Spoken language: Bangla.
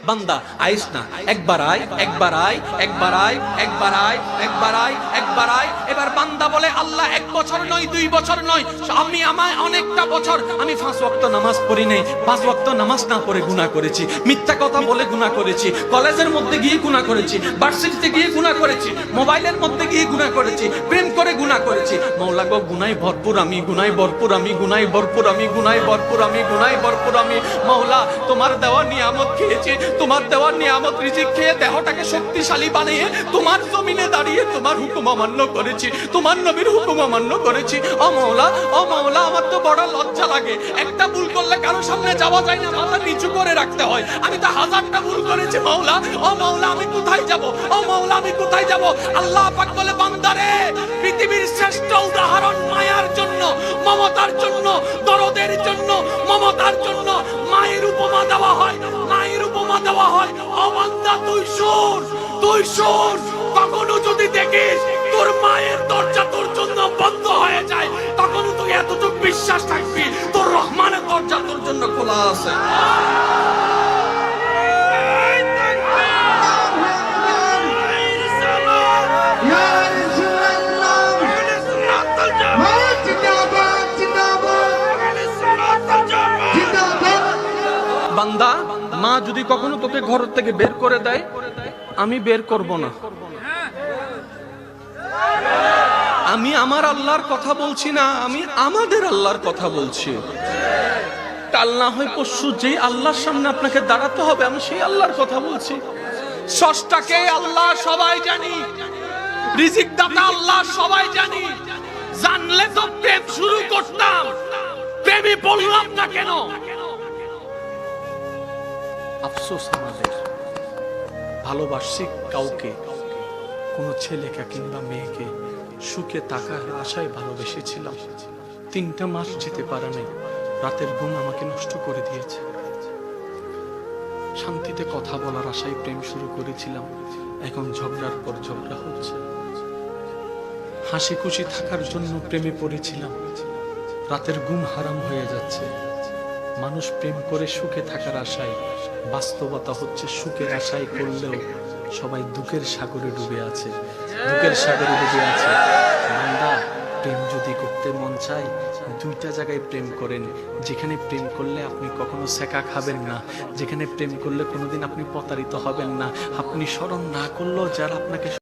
বান্দা আইস না, একবার আয়, একবার আয়, একবার আয়, একবার আয়, একবার আয়, একবার আয়। এবার বান্দা বলে, আল্লাহ 1 বছর নয়, 2 বছর নয়, আমি আমায় অনেকটা বছর আমি 5 ওয়াক্ত নামাজ পড়ি নাই, 5 ওয়াক্ত নামাজ না পড়ে গুনাহ করেছি, মিথ্যা কথা বলে গুনাহ করেছি, কলেজের মধ্যে গিয়ে গুনাহ করেছি, ভার্সিটিতে গিয়ে গুনাহ করেছি, মোবাইলের মধ্যে গিয়ে গুনাহ করেছি, প্রেম করে গুনাহ করেছি। মাওলা গো, গুনাহে ভরপুর আমি, গুনাহে ভরপুর আমি, গুনাহে ভরপুর আমি, গুনাহে ভরপুর আমি, গুনাহে ভরপুর আমি। মাওলা, তোমার দেওয়া নিয়ামত খেয়েছি, তোমার দেওয়া নিয়ামত রিজিক খেয়ে দেহটাকে শক্তিশালী বানিয়ে তোমার জমিনে দাঁড়িয়ে তোমার হুকুম অমান্য করেছি, তোমার নবীর হুকুম অমান্য করেছি। ও মাওলা, ও মাওলা, আমার তো বড় লজ্জা লাগে, একটা ভুল করলে কারো সামনে যাওয়া যায় না, মাথা নিচু করে রাখতে হয়। আমি তো 1000টা ভুল করেছি মাওলা। ও মাওলা, আমি কোথায় যাব? ও মাওলা, আমি কোথায় যাব? আল্লাহ পাক বলে, বান্দারে, পৃথিবীর শ্রেষ্ঠ উদাহরণ মায়ার জন্য, মমতার জন্য, দরদের জন্য, মমতার জন্য মায়ের উপমা দেওয়া হয়, মায়ের উপমা দেওয়া হয়। ও বান্দা, তুই শোন, তুই শোন, কখনো যদি দেখিস তোর মায়ের দরজা তোর জন্য বন্ধ হয়ে যায়, তখন তুই এতটুকু বিশ্বাস থাকবি তোর রহমানের দরজা তোর জন্য খোলা আছে। বান্দা, মা যদি কখনো তোকে ঘর থেকে বের করে দেয়, আমি বের করব না। আমি আমার আল্লাহর কথা বলছি না, আমি আমাদের আল্লাহর কথা বলছি। কাল না হয় পরশু যেই আল্লাহর সামনে আপনাকে দাঁড়াতে হবে, আমি সেই আল্লাহর কথা বলছি। স্রষ্টাকে আল্লাহ সবাই জানি, রিজিক দাতা আল্লাহ সবাই জানি, জানলে তো প্রেম শুরু করতাম, প্রেমে বললাম না কেন? আফসোস আমাদের, ভালোবাসি কাউকে, কোন ছেলেকে কিংবা মেয়েকে সুখে থাকার আশায় ভালোবেসেছিলাম, 3টা মাস যেতে পারে নাই, রাতের ঘুম আমাকে নষ্ট করে দিয়েছে। শান্তিতে কথা বলার আশায় প্রেম শুরু করেছিলাম, এখন ঝগড়ার পর ঝগড়া হচ্ছে। হাসি খুশি থাকার জন্য প্রেমে পড়েছিলাম, রাতের ঘুম হারাম হয়ে যাচ্ছে। মানুষ প্রেম করে সুখে থাকার আশায়, বাস্তবতা হচ্ছে সুখের আশায় করলেও সবাই দুঃখের সাগরে ডুবে আছে, দুঃখের সাগরে ডুবে আছে। বান্দা, প্রেম যদি করতে মন চায়, 2টা জায়গায় প্রেম করেন। যেখানে প্রেম করলে আপনি কখনো সেকা খাবেন না, যেখানে প্রেম করলে কোনোদিন আপনি প্রতারিত হবেন না, আপনি স্মরণ না করলেও যারা আপনাকে